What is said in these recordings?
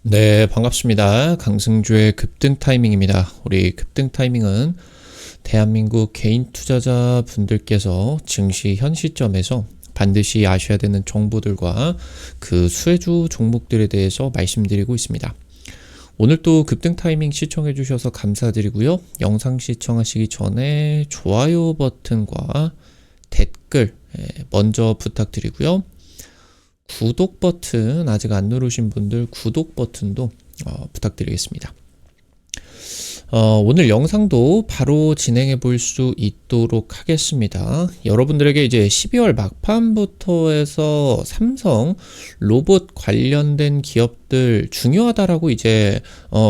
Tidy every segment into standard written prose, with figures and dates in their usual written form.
네, 반갑습니다. 강승주의 급등 타이밍입니다. 우리 급등 타이밍은 대한민국 개인 투자자 분들께서 증시 현 시점에서 반드시 아셔야 되는 정보들과 그 수혜주 종목들에 대해서 말씀드리고 있습니다. 오늘 또 급등 타이밍 시청해 주셔서 감사드리고요. 영상 시청하시기 전에 좋아요 버튼과 댓글 먼저 부탁드리고요. 구독 버튼 아직 안 누르신 분들 구독 버튼도 부탁드리겠습니다. 오늘 영상도 바로 진행해 볼 수 있도록 하겠습니다. 여러분들에게 이제 12월 막판부터 해서 삼성 로봇 관련된 기업들 중요하다라고 이제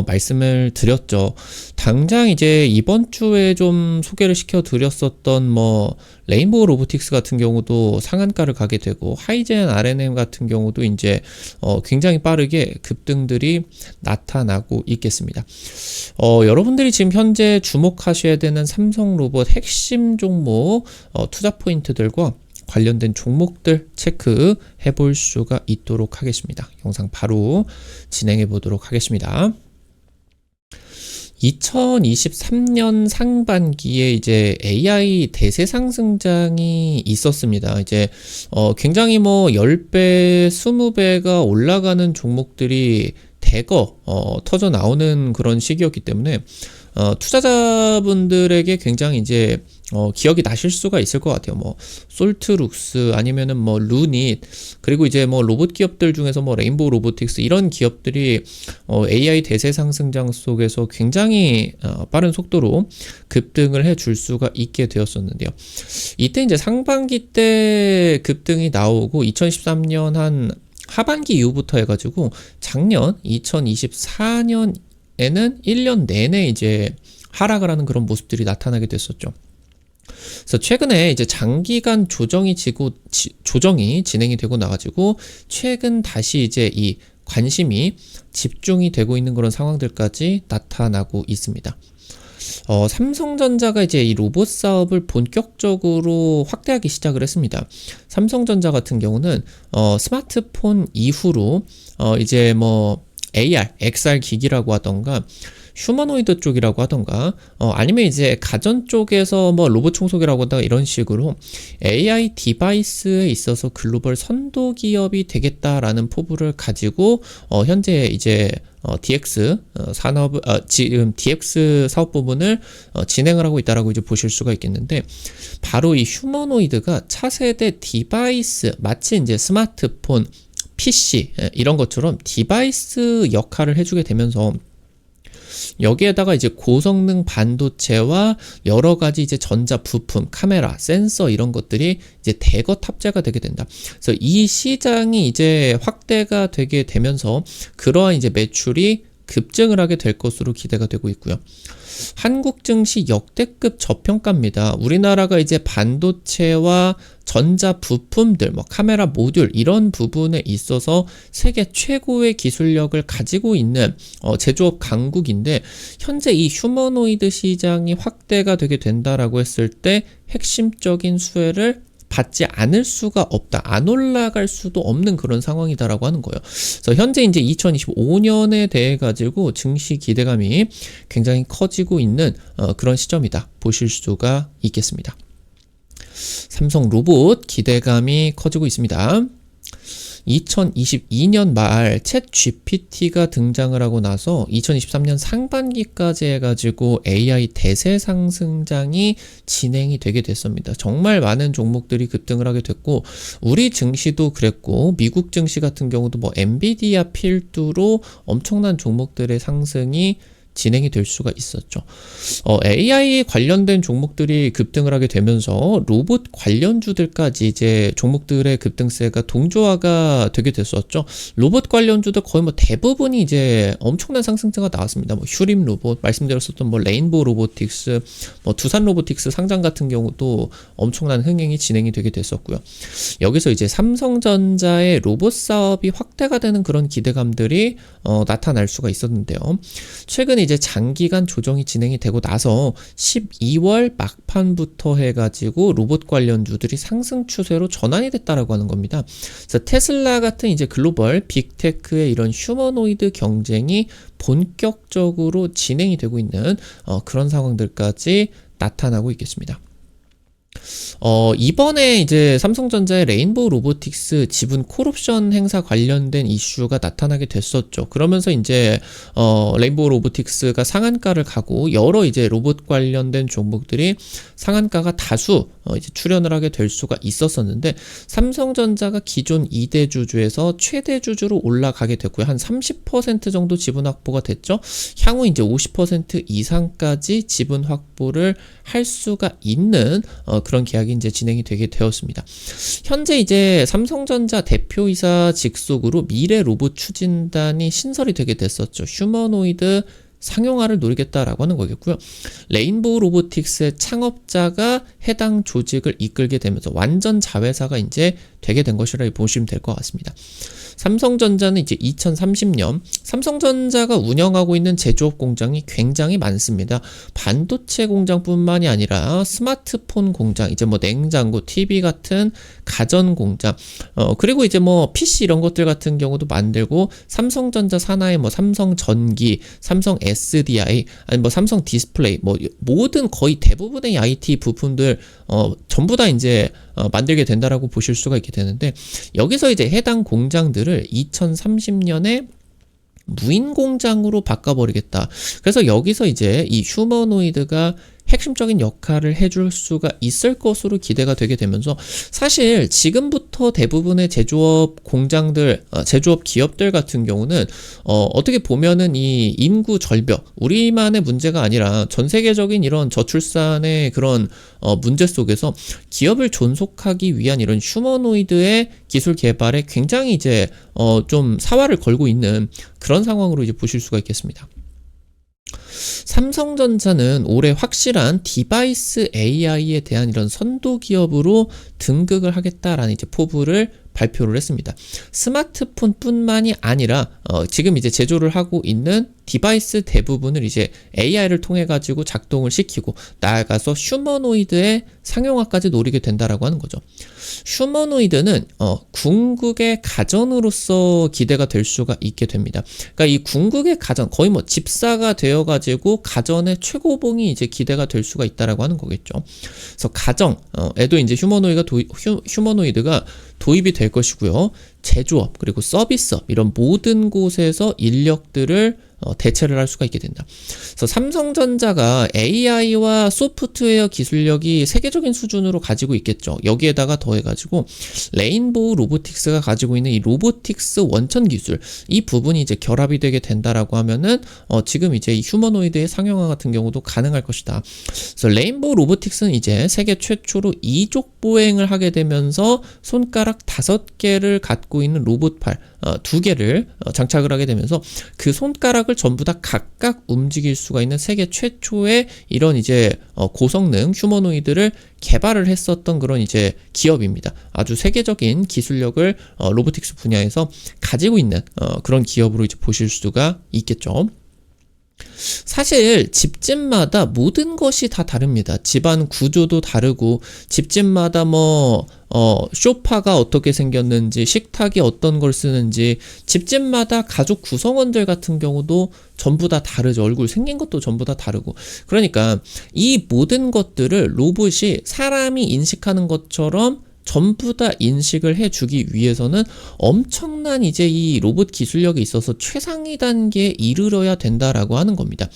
말씀을 드렸죠. 당장 이제 이번 주에 좀 소개를 시켜 드렸었던 레인보우 로보틱스 같은 경우도 상한가를 가게 되고 하이젠 R&M 같은 경우도 이제 굉장히 빠르게 급등들이 나타나고 있겠습니다. 여러분들이 지금 현재 주목하셔야 되는 삼성 로봇 핵심 종목 투자 포인트들과 관련된 종목들 체크해 볼 수가 있도록 하겠습니다. 영상 바로 진행해 보도록 하겠습니다. 2023년 상반기에 이제 AI 대세 상승장이 있었습니다. 이제 굉장히 10배, 20배가 올라가는 종목들이 대거 터져 나오는 그런 시기였기 때문에 투자자분들에게 굉장히 이제 기억이 나실 수가 있을 것 같아요. 솔트룩스 아니면은 루닛, 그리고 이제 로봇 기업들 중에서 레인보우 로보틱스 이런 기업들이 AI 대세 상승장 속에서 굉장히 빠른 속도로 급등을 해줄 수가 있게 되었었는데요. 이때 이제 상반기 때 급등이 나오고 2013년 한 하반기 이후부터 해가지고 작년 2024년에는 1년 내내 이제 하락을 하는 그런 모습들이 나타나게 됐었죠. 그래서 최근에 이제 장기간 조정이 진행이 되고 나가지고 최근 다시 이제 이 관심이 집중이 되고 있는 그런 상황들까지 나타나고 있습니다. 삼성전자가 이제 이 로봇 사업을 본격적으로 확대하기 시작을 했습니다. 삼성전자 같은 경우는 스마트폰 이후로 이제 AR, XR 기기라고 하던가 휴머노이드 쪽이라고 하던가 아니면 이제 가전 쪽에서 로봇 청소기라고 하다가 이런 식으로 AI 디바이스에 있어서 글로벌 선도 기업이 되겠다라는 포부를 가지고 현재 이제 DX 지금 DX 사업 부분을 진행을 하고 있다라고 이제 보실 수가 있겠는데, 바로 이 휴머노이드가 차세대 디바이스, 마치 이제 스마트폰, PC 이런 것처럼 디바이스 역할을 해주게 되면서 여기에다가 이제 고성능 반도체와 여러 가지 이제 전자 부품, 카메라, 센서 이런 것들이 이제 대거 탑재가 되게 된다. 그래서 이 시장이 이제 확대가 되게 되면서 그러한 이제 매출이 급증을 하게 될 것으로 기대가 되고 있고요. 한국 증시 역대급 저평가입니다. 우리나라가 이제 반도체와 전자 부품들, 카메라 모듈 이런 부분에 있어서 세계 최고의 기술력을 가지고 있는 제조업 강국인데, 현재 이 휴머노이드 시장이 확대가 되게 된다라고 했을 때 핵심적인 수혜를 받지 않을 수가 없다. 안 올라갈 수도 없는 그런 상황이다라고 하는 거예요. 그래서 현재 이제 2025년에 대해 가지고 증시 기대감이 굉장히 커지고 있는 그런 시점이다. 보실 수가 있겠습니다. 삼성 로봇 기대감이 커지고 있습니다. 2022년 말 챗 GPT가 등장을 하고 나서 2023년 상반기까지 해가지고 AI 대세 상승장이 진행이 되게 됐습니다. 정말 많은 종목들이 급등을 하게 됐고, 우리 증시도 그랬고, 미국 증시 같은 경우도 엔비디아 필두로 엄청난 종목들의 상승이 진행이 될 수가 있었죠. AI 관련된 종목들이 급등을 하게 되면서 로봇 관련주들까지 이제 종목들의 급등세가 동조화가 되게 됐었죠. 로봇 관련주들 거의 대부분이 이제 엄청난 상승세가 나왔습니다. 휴림 로봇, 말씀드렸었던 레인보우 로보틱스, 두산 로보틱스 상장 같은 경우도 엄청난 흥행이 진행이 되게 됐었고요. 여기서 이제 삼성전자의 로봇 사업이 확대가 되는 그런 기대감들이 나타날 수가 있었는데요. 최근에 이제 장기간 조정이 진행이 되고 나서 12월 막판부터 해가지고 로봇 관련주들이 상승 추세로 전환이 됐다라고 하는 겁니다. 그래서 테슬라 같은 이제 글로벌 빅테크의 이런 휴머노이드 경쟁이 본격적으로 진행이 되고 있는 그런 상황들까지 나타나고 있겠습니다. 이번에 이제 삼성전자의 레인보우 로보틱스 지분 콜옵션 행사 관련된 이슈가 나타나게 됐었죠. 그러면서 이제 레인보우 로보틱스가 상한가를 가고 여러 이제 로봇 관련된 종목들이 상한가가 다수 이제 출현을 하게 될 수가 있었었는데, 삼성전자가 기존 2대 주주에서 최대 주주로 올라가게 됐고요. 한 30% 정도 지분 확보가 됐죠. 향후 이제 50% 이상까지 지분 확보를 할 수가 있는 그런 계약이 이제 진행이 되게 되었습니다. 현재 이제 삼성전자 대표이사 직속으로 미래 로봇 추진단이 신설이 되게 됐었죠. 휴머노이드 상용화를 노리겠다라고 하는 거겠고요. 레인보우 로보틱스의 창업자가 해당 조직을 이끌게 되면서 완전 자회사가 이제 되게 된 것이라 보시면 될 것 같습니다. 삼성전자는 이제 2030년 삼성전자가 운영하고 있는 제조업 공장이 굉장히 많습니다. 반도체 공장뿐만이 아니라 스마트폰 공장, 이제 뭐 냉장고, TV 같은 가전 공장, 그리고 이제 뭐 PC 이런 것들 같은 경우도 만들고, 삼성전자 산하의 뭐 삼성 전기, 삼성 SDI, 아니 뭐 삼성 디스플레이, 뭐 모든 거의 대부분의 IT 부품들 전부 다 이제 만들게 된다라고 보실 수가 있게 되는데, 여기서 이제 해당 공장들을 2030년에 무인 공장으로 바꿔버리겠다. 그래서 여기서 이제 이 휴머노이드가 핵심적인 역할을 해줄 수가 있을 것으로 기대가 되게 되면서, 사실 지금부터 대부분의 제조업 공장들, 제조업 기업들 같은 경우는 어떻게 보면은 이 인구 절벽, 우리만의 문제가 아니라 전 세계적인 이런 저출산의 그런 문제 속에서 기업을 존속하기 위한 이런 휴머노이드의 기술 개발에 굉장히 이제 좀 사활을 걸고 있는 그런 상황으로 이제 보실 수가 있겠습니다. 삼성전자는 올해 확실한 디바이스 AI에 대한 이런 선도 기업으로 등극을 하겠다라는 이제 포부를 발표를 했습니다. 스마트폰뿐만이 아니라 지금 이제 제조를 하고 있는 디바이스 대부분을 이제 AI를 통해 가지고 작동을 시키고 나아가서 휴머노이드의 상용화까지 노리게 된다라고 하는 거죠. 휴머노이드는 궁극의 가전으로서 기대가 될 수가 있게 됩니다. 그러니까 이 궁극의 가전, 거의 뭐 집사가 되어 가지고 가전의 최고봉이 이제 기대가 될 수가 있다라고 하는 거겠죠. 그래서 가정에도 이제 휴머노이드가 도입이 될 것이고요. 제조업 그리고 서비스업 이런 모든 곳에서 인력들을 대체를 할 수가 있게 된다. 그래서 삼성전자가 AI와 소프트웨어 기술력이 세계적인 수준으로 가지고 있겠죠. 여기에다가 더해가지고 레인보우 로보틱스가 가지고 있는 이 로보틱스 원천 기술, 이 부분이 이제 결합이 되게 된다라고 하면은 지금 이제 이 휴머노이드의 상용화 같은 경우도 가능할 것이다. 그래서 레인보우 로보틱스는 이제 세계 최초로 이족 보행을 하게 되면서 손가락 5개를 갖고 있는 로봇팔 2개를 장착을 하게 되면서 그 손가락을 전부 다 각각 움직일 수가 있는 세계 최초의 이런 이제 고성능 휴머노이드를 개발을 했었던 그런 이제 기업입니다. 아주 세계적인 기술력을 로보틱스 분야에서 가지고 있는 그런 기업으로 이제 보실 수가 있겠죠. 사실 집집마다 모든 것이 다 다릅니다. 집안 구조도 다르고 집집마다 뭐 소파가 어떻게 생겼는지, 식탁이 어떤 걸 쓰는지, 집집마다 가족 구성원들 같은 경우도 전부 다 다르죠. 얼굴 생긴 것도 전부 다 다르고. 그러니까 이 모든 것들을 로봇이 사람이 인식하는 것처럼 전부 다 인식을 해주기 위해서는 엄청난 이제 이 로봇 기술력에 있어서 최상위 단계에 이르러야 된다라고 하는 겁니다.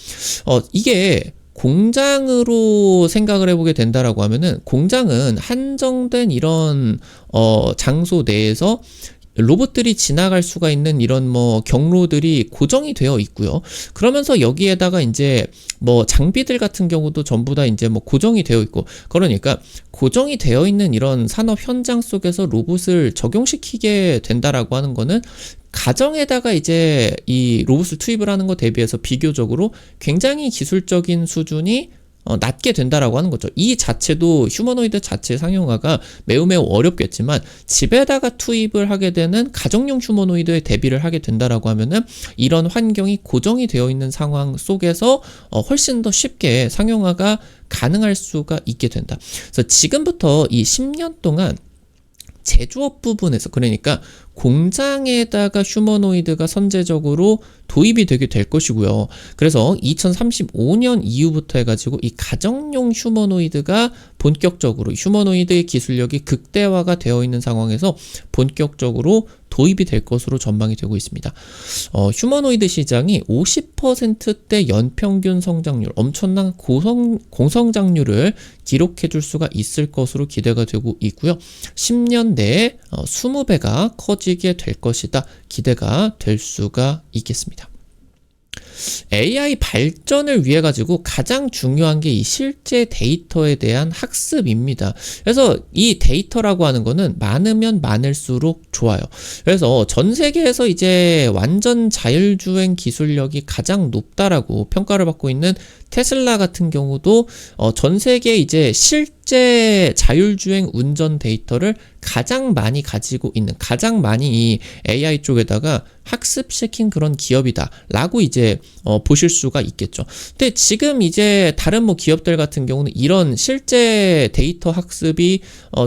이게 공장으로 생각을 해보게 된다라고 하면은, 공장은 한정된 이런 장소 내에서 로봇들이 지나갈 수가 있는 이런 뭐 경로들이 고정이 되어 있고요. 그러면서 여기에다가 이제 뭐 장비들 같은 경우도 전부 다 이제 뭐 고정이 되어 있고, 그러니까 고정이 되어 있는 이런 산업 현장 속에서 로봇을 적용시키게 된다라고 하는 거는 가정에다가 이제 이 로봇을 투입을 하는 것 대비해서 비교적으로 굉장히 기술적인 수준이 낮게 된다라고 하는 거죠. 이 자체도 휴머노이드 자체 상용화가 매우 어렵겠지만 집에다가 투입을 하게 되는 가정용 휴머노이드에 대비를 하게 된다라고 하면은 이런 환경이 고정이 되어 있는 상황 속에서 훨씬 더 쉽게 상용화가 가능할 수가 있게 된다. 그래서 지금부터 이 10년 동안 제조업 부분에서, 그러니까 공장에다가 휴머노이드가 선제적으로 도입이 되게 될 것이고요. 그래서 2035년 이후부터 해가지고 이 가정용 휴머노이드가 본격적으로 휴머노이드의 기술력이 극대화가 되어 있는 상황에서 본격적으로 도입이 될 것으로 전망이 되고 있습니다. 휴머노이드 시장이 50%대 연평균 성장률, 엄청난 고성장률을 기록해 줄 수가 있을 것으로 기대가 되고 있고요. 10년 내에 20배가 커지게 될 것이다. 기대가 될 수가 있겠습니다. AI 발전을 위해 가지고 가장 중요한 게 이 실제 데이터에 대한 학습입니다. 그래서 이 데이터라고 하는 거는 많으면 많을수록 좋아요. 그래서 전 세계에서 이제 완전 자율주행 기술력이 가장 높다라고 평가를 받고 있는 테슬라 같은 경우도 전 세계 이제 실제 자율주행 운전 데이터를 가장 많이 가지고 있는, 가장 많이 이 AI 쪽에다가 학습시킨 그런 기업이다 라고 이제 보실 수가 있겠죠. 근데 지금 이제 다른 뭐 기업들 같은 경우는 이런 실제 데이터 학습이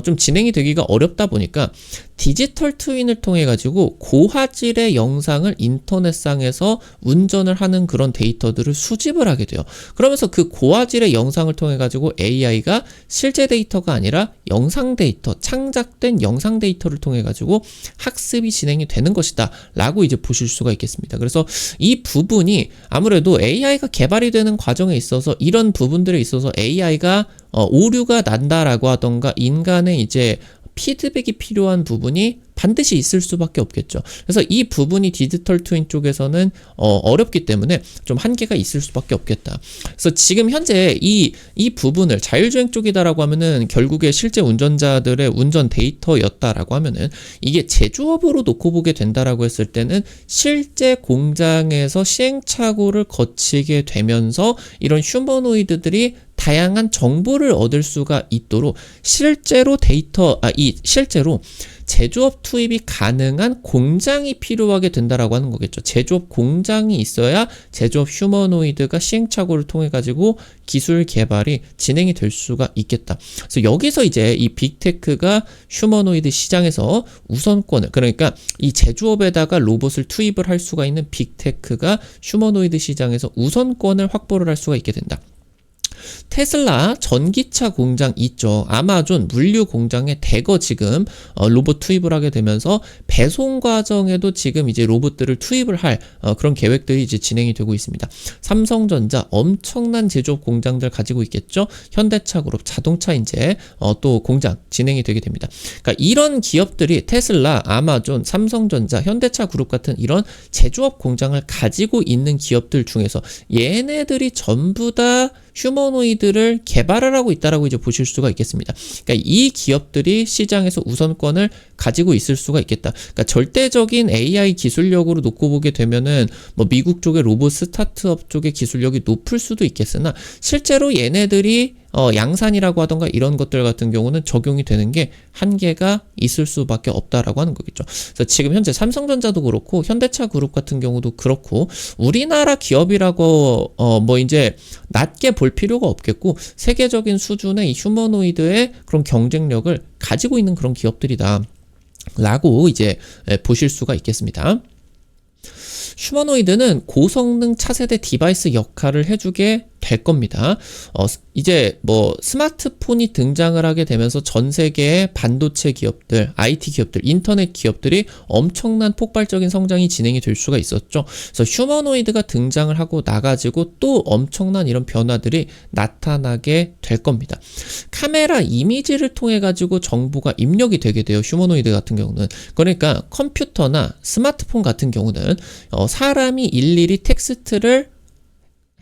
좀 진행이 되기가 어렵다 보니까 디지털 트윈을 통해 가지고 고화질의 영상을 인터넷상에서 운전을 하는 그런 데이터들을 수집을 하게 돼요. 그러면서 그 고화질의 영상을 통해 가지고 AI가 실제 데이터가 아니라 영상 데이터, 창작된 영상 데이터를 통해 가지고 학습이 진행이 되는 것이다 라고 이제 보실 수가 있겠습니다. 그래서 이 부분이 아무래도 AI가 개발이 되는 과정에 있어서 이런 부분들에 있어서 AI가 오류가 난다라고 하던가 인간의 이제 피드백이 필요한 부분이 반드시 있을 수밖에 없겠죠. 그래서 이 부분이 디지털 트윈 쪽에서는 어렵기 때문에 좀 한계가 있을 수밖에 없겠다. 그래서 지금 현재 이 부분을 자율주행 쪽이다라고 하면은 결국에 실제 운전자들의 운전 데이터였다라고 하면은 이게 제조업으로 놓고 보게 된다라고 했을 때는 실제 공장에서 시행착오를 거치게 되면서 이런 휴머노이드들이 다양한 정보를 얻을 수가 있도록 실제로 실제로 제조업 투입이 가능한 공장이 필요하게 된다라고 하는 거겠죠. 제조업 공장이 있어야 제조업 휴머노이드가 시행착오를 통해 가지고 기술 개발이 진행이 될 수가 있겠다. 그래서 여기서 이제 이 빅테크가 휴머노이드 시장에서 우선권을, 그러니까 이 제조업에다가 로봇을 투입을 할 수가 있는 빅테크가 휴머노이드 시장에서 우선권을 확보를 할 수가 있게 된다. 테슬라 전기차 공장 있죠. 아마존 물류 공장에 대거 지금 로봇 투입을 하게 되면서 배송 과정에도 지금 이제 로봇들을 투입을 할 그런 계획들이 이제 진행이 되고 있습니다. 삼성전자 엄청난 제조업 공장들 가지고 있겠죠. 현대차 그룹 자동차 이제 또 공장 진행이 되게 됩니다. 그러니까 이런 기업들이 테슬라, 아마존, 삼성전자, 현대차 그룹 같은 이런 제조업 공장을 가지고 있는 기업들 중에서 얘네들이 전부 다 휴머노이드를 개발을 하고 있다라고 이제 보실 수가 있겠습니다. 그러니까 이 기업들이 시장에서 우선권을 가지고 있을 수가 있겠다. 그러니까 절대적인 AI 기술력으로 놓고 보게 되면은 뭐 미국 쪽의 로봇 스타트업 쪽의 기술력이 높을 수도 있겠으나 실제로 얘네들이 양산이라고 하던가 이런 것들 같은 경우는 적용이 되는 게 한계가 있을 수밖에 없다라고 하는 거겠죠. 그래서 지금 현재 삼성전자도 그렇고 현대차 그룹 같은 경우도 그렇고 우리나라 기업이라고 뭐 이제 낮게 볼 필요가 없겠고 세계적인 수준의 이 휴머노이드의 그런 경쟁력을 가지고 있는 그런 기업들이다 라고 이제 보실 수가 있겠습니다. 휴머노이드는 고성능 차세대 디바이스 역할을 해주게 될 겁니다. 이제 뭐 스마트폰이 등장을 하게 되면서 전 세계의 반도체 기업들, IT 기업들, 인터넷 기업들이 엄청난 폭발적인 성장이 진행이 될 수가 있었죠. 그래서 휴머노이드가 등장을 하고 나가지고 또 엄청난 이런 변화들이 나타나게 될 겁니다. 카메라 이미지를 통해 가지고 정보가 입력이 되게 돼요. 휴머노이드 같은 경우는. 그러니까 컴퓨터나 스마트폰 같은 경우는 사람이 일일이 텍스트를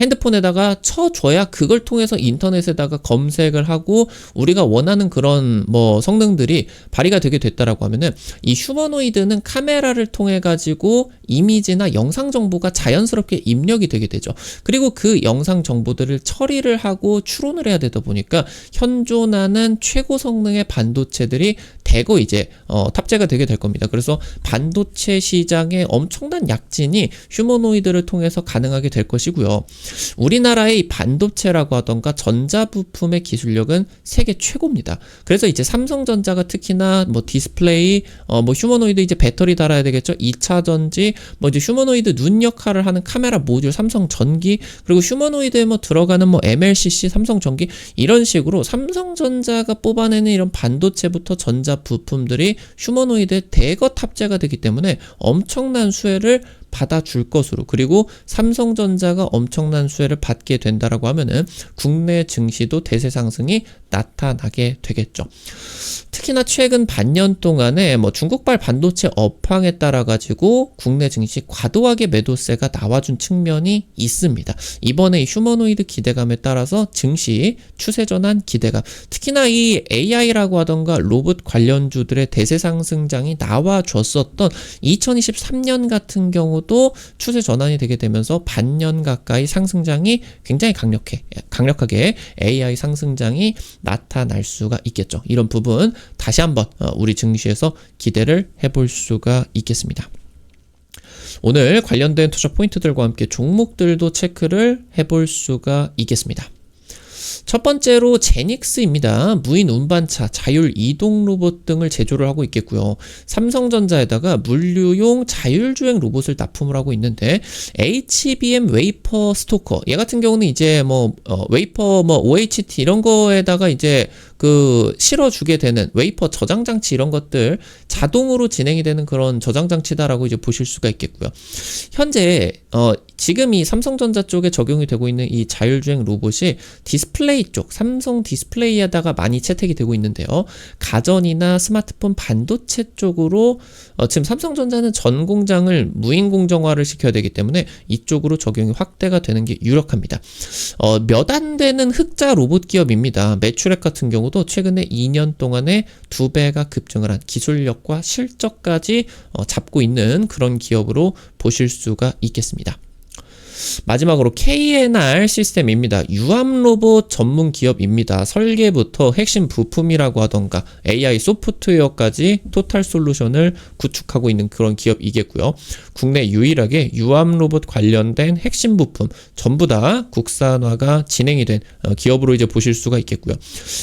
핸드폰에다가 쳐줘야 그걸 통해서 인터넷에다가 검색을 하고 우리가 원하는 그런 뭐 성능들이 발휘가 되게 됐다라고 하면은 이 휴머노이드는 카메라를 통해 가지고 이미지나 영상 정보가 자연스럽게 입력이 되게 되죠. 그리고 그 영상 정보들을 처리를 하고 추론을 해야 되다 보니까 현존하는 최고 성능의 반도체들이 대거 이제 탑재가 되게 될 겁니다. 그래서 반도체 시장에 엄청난 약진이 휴머노이드를 통해서 가능하게 될 것이고요. 우리나라의 반도체라고 하던가 전자부품의 기술력은 세계 최고입니다. 그래서 이제 삼성전자가 특히나 뭐 디스플레이, 뭐 휴머노이드 이제 배터리 달아야 되겠죠. 2차 전지, 뭐 이제 휴머노이드 눈 역할을 하는 카메라 모듈 삼성 전기, 그리고 휴머노이드에 뭐 들어가는 뭐 MLCC 삼성 전기, 이런 식으로 삼성전자가 뽑아내는 이런 반도체부터 전자부품들이 휴머노이드에 대거 탑재가 되기 때문에 엄청난 수혜를 받아줄 것으로, 그리고 삼성전자가 엄청난 수혜를 받게 된다라고 하면은 국내 증시도 대세 상승이 나타나게 되겠죠. 특히나 최근 반년 동안에 뭐 중국발 반도체 업황에 따라 가지고 국내 증시 과도하게 매도세가 나와준 측면이 있습니다. 이번에 휴머노이드 기대감에 따라서 증시 추세 전환 기대감, 특히나 이 AI라고 하던가 로봇 관련주들의 대세 상승장이 나와줬었던 2023년 같은 경우도 추세 전환이 되게 되면서 반년 가까이 상승장이 굉장히 강력하게 AI 상승장이 나타날 수가 있겠죠. 이런 부분 다시 한번 우리 증시에서 기대를 해볼 수가 있겠습니다. 오늘 관련된 투자 포인트들과 함께 종목들도 체크를 해볼 수가 있겠습니다. 첫 번째로 제닉스입니다. 무인 운반차, 자율 이동 로봇 등을 제조를 하고 있겠고요. 삼성전자에다가 물류용 자율주행 로봇을 납품을 하고 있는데 HBM 웨이퍼 스토커, 얘 같은 경우는 이제 뭐 웨이퍼 뭐 OHT 이런 거에다가 이제 그 실어주게 되는 웨이퍼 저장 장치, 이런 것들 자동으로 진행이 되는 그런 저장 장치다라고 이제 보실 수가 있겠고요. 현재 지금 이 삼성전자 쪽에 적용이 되고 있는 이 자율주행 로봇이 디스플레이 쪽, 삼성 디스플레이에다가 많이 채택이 되고 있는데요. 가전이나 스마트폰 반도체 쪽으로 지금 삼성전자는 전 공장을 무인 공정화를 시켜야 되기 때문에 이쪽으로 적용이 확대가 되는 게 유력합니다. 몇 안 되는 흑자 로봇 기업입니다. 매출액 같은 경우도 최근에 2년 동안에 2배가 급증을 한 기술력과 실적까지 잡고 있는 그런 기업으로 보실 수가 있겠습니다. 마지막으로 KNR 시스템입니다. 유암 로봇 전문 기업입니다. 설계부터 핵심 부품이라고 하던가 AI 소프트웨어까지 토탈 솔루션을 구축하고 있는 그런 기업이겠고요. 국내 유일하게 유암 로봇 관련된 핵심 부품 전부 다 국산화가 진행이 된 기업으로 이제 보실 수가 있겠고요.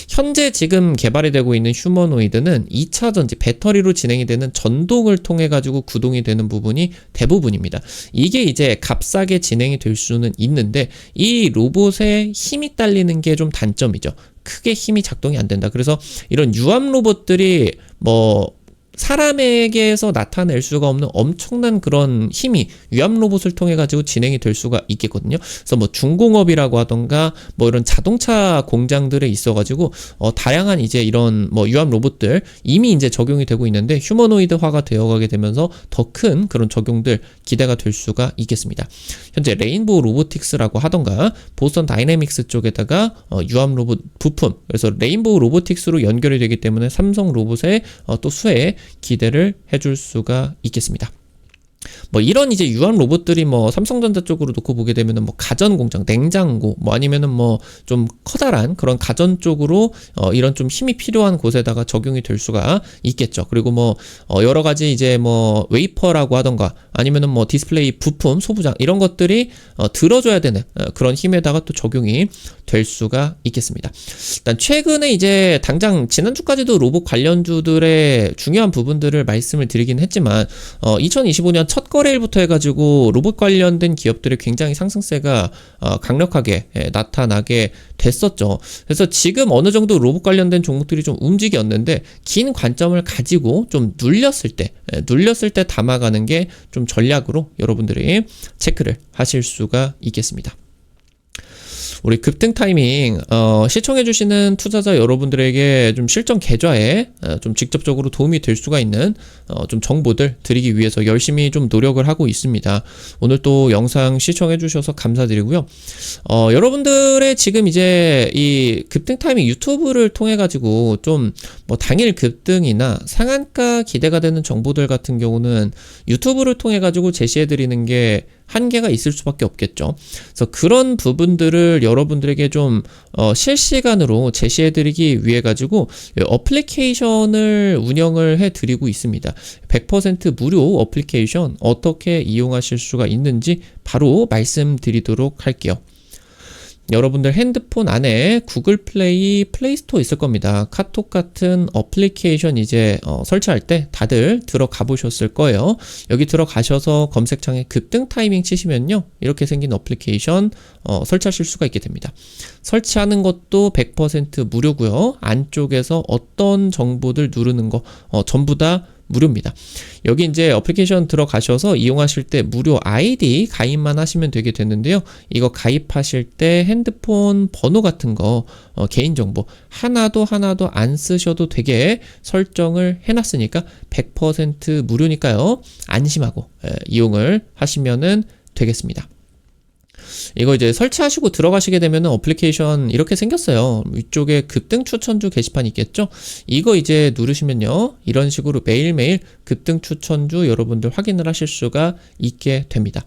현재 지금 개발이 되고 있는 휴머노이드는 2차 전지 배터리로 진행이 되는 전동을 통해 가지고 구동이 되는 부분이 대부분입니다. 이게 이제 값싸게 진행이 될 수는 있는데 이 로봇에 힘이 딸리는 게 좀 단점이죠. 크게 힘이 작동이 안 된다. 그래서 이런 유암 로봇들이 뭐 사람에게서 나타낼 수가 없는 엄청난 그런 힘이 유암 로봇을 통해 가지고 진행이 될 수가 있겠거든요. 그래서 뭐 중공업이라고 하던가 뭐 이런 자동차 공장들에 있어 가지고 다양한 이제 이런 뭐 유암 로봇들 이미 이제 적용이 되고 있는데 휴머노이드화가 되어 가게 되면서 더 큰 그런 적용들 기대가 될 수가 있겠습니다. 현재 레인보우 로보틱스라고 하던가 보스턴 다이내믹스 쪽에다가 유암 로봇 부품, 그래서 레인보우 로보틱스로 연결이 되기 때문에 삼성 로봇의 또 수혜에 기대를 해줄 수가 있겠습니다. 뭐 이런 이제 유암 로봇들이 뭐 삼성전자 쪽으로 놓고 보게 되면은 뭐 가전 공장, 냉장고, 뭐 아니면은 뭐 좀 커다란 그런 가전 쪽으로 이런 좀 힘이 필요한 곳에다가 적용이 될 수가 있겠죠. 그리고 뭐 여러 가지 이제 뭐 웨이퍼라고 하던가 아니면은 뭐 디스플레이 부품, 소부장 이런 것들이 들어줘야 되는 그런 힘에다가 또 적용이 될 수가 있겠습니다. 일단 최근에 이제 당장 지난주까지도 로봇 관련주들의 중요한 부분들을 말씀을 드리긴 했지만 2025년 첫 거래일부터 해가지고 로봇 관련된 기업들이 굉장히 상승세가 강력하게 나타나게 됐었죠. 그래서 지금 어느 정도 로봇 관련된 종목들이 좀 움직였는데 긴 관점을 가지고 좀 눌렸을 때 담아가는 게 좀 전략으로 여러분들이 체크를 하실 수가 있겠습니다. 우리 급등 타이밍 시청해주시는 투자자 여러분들에게 좀 실전 계좌에 좀 직접적으로 도움이 될 수가 있는 좀 정보들 드리기 위해서 열심히 좀 노력을 하고 있습니다. 오늘 또 영상 시청해주셔서 감사드리고요. 여러분들의 지금 이제 이 급등 타이밍 유튜브를 통해 가지고 좀 뭐 당일 급등이나 상한가 기대가 되는 정보들 같은 경우는 유튜브를 통해 가지고 제시해 드리는 게 한계가 있을 수밖에 없겠죠. 그래서 그런 부분들을 여러분들에게 좀 실시간으로 제시해 드리기 위해 가지고 어플리케이션을 운영을 해 드리고 있습니다. 100% 무료 어플리케이션 어떻게 이용하실 수가 있는지 바로 말씀드리도록 할게요. 여러분들 핸드폰 안에 구글 플레이, 플레이스토어 있을 겁니다. 카톡 같은 어플리케이션 이제 설치할 때 다들 들어가 보셨을 거예요. 여기 들어가셔서 검색창에 급등 타이밍 치시면요. 이렇게 생긴 어플리케이션 설치하실 수가 있게 됩니다. 설치하는 것도 100% 무료고요. 안쪽에서 어떤 정보들 누르는 거 전부 다 무료입니다. 여기 이제 어플리케이션 들어가셔서 이용하실 때 무료 아이디 가입만 하시면 되게 되는데요. 이거 가입하실 때 핸드폰 번호 같은 거 개인정보 하나도 안 쓰셔도 되게 설정을 해놨으니까 100% 무료니까요. 안심하고 이용을 하시면은 되겠습니다. 이거 이제 설치하시고 들어가시게 되면 어플리케이션 이렇게 생겼어요. 위쪽에 급등 추천주 게시판 있겠죠? 이거 이제 누르시면요. 이런 식으로 매일매일 급등 추천주 여러분들 확인을 하실 수가 있게 됩니다.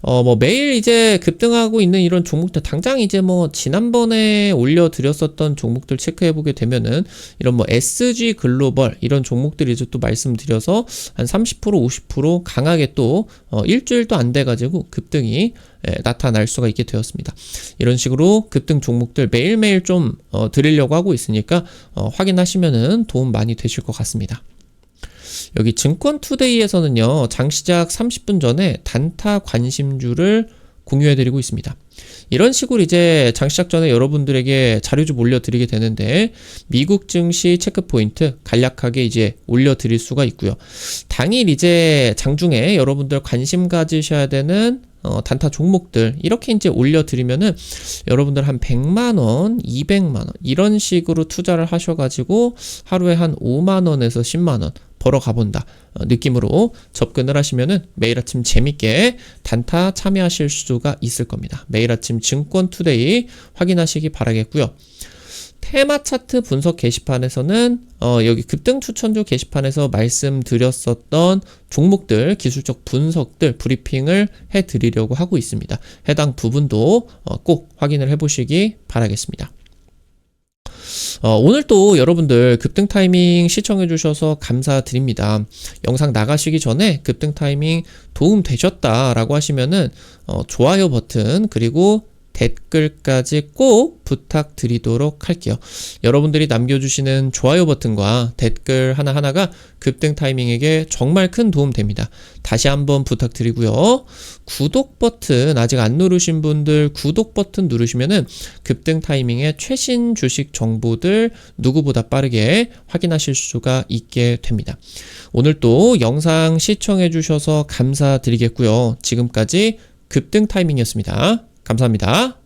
뭐 매일 이제 급등하고 있는 이런 종목들 당장 이제 뭐 지난번에 올려드렸었던 종목들 체크해보게 되면은 이런 뭐 SG 글로벌 이런 종목들 이제 또 말씀드려서 한 30% 50% 강하게 또 일주일도 안 돼가지고 급등이 나타날 수가 있게 되었습니다. 이런 식으로 급등 종목들 매일매일 좀 드리려고 하고 있으니까 확인하시면은 도움 많이 되실 것 같습니다. 여기 증권투데이에서는요. 장시작 30분 전에 단타 관심주를 공유해드리고 있습니다. 이런 식으로 이제 장시작 전에 여러분들에게 자료 좀 올려드리게 되는데 미국 증시 체크포인트 간략하게 이제 올려드릴 수가 있고요. 당일 이제 장중에 여러분들 관심 가지셔야 되는 단타 종목들 이렇게 이제 올려드리면은 여러분들 한 100만원, 200만원 이런 식으로 투자를 하셔가지고 하루에 한 5만원에서 10만원 벌어 가본다 느낌으로 접근을 하시면은 매일 아침 재밌게 단타 참여하실 수가 있을 겁니다. 매일 아침 증권투데이 확인하시기 바라겠고요. 테마 차트 분석 게시판에서는 여기 급등 추천주 게시판에서 말씀드렸었던 종목들 기술적 분석들 브리핑을 해드리려고 하고 있습니다. 해당 부분도 꼭 확인을 해보시기 바라겠습니다. 오늘 또 여러분들 급등 타이밍 시청해 주셔서 감사드립니다. 영상 나가시기 전에 급등 타이밍 도움 되셨다라고 하시면은 좋아요 버튼 그리고 댓글까지 꼭 부탁드리도록 할게요. 여러분들이 남겨주시는 좋아요 버튼과 댓글 하나하나가 급등 타이밍에게 정말 큰 도움 됩니다. 다시 한번 부탁드리고요. 구독 버튼 아직 안 누르신 분들 구독 버튼 누르시면은 급등 타이밍의 최신 주식 정보들 누구보다 빠르게 확인하실 수가 있게 됩니다. 오늘 또 영상 시청해 주셔서 감사드리겠고요. 지금까지 급등 타이밍이었습니다. 감사합니다.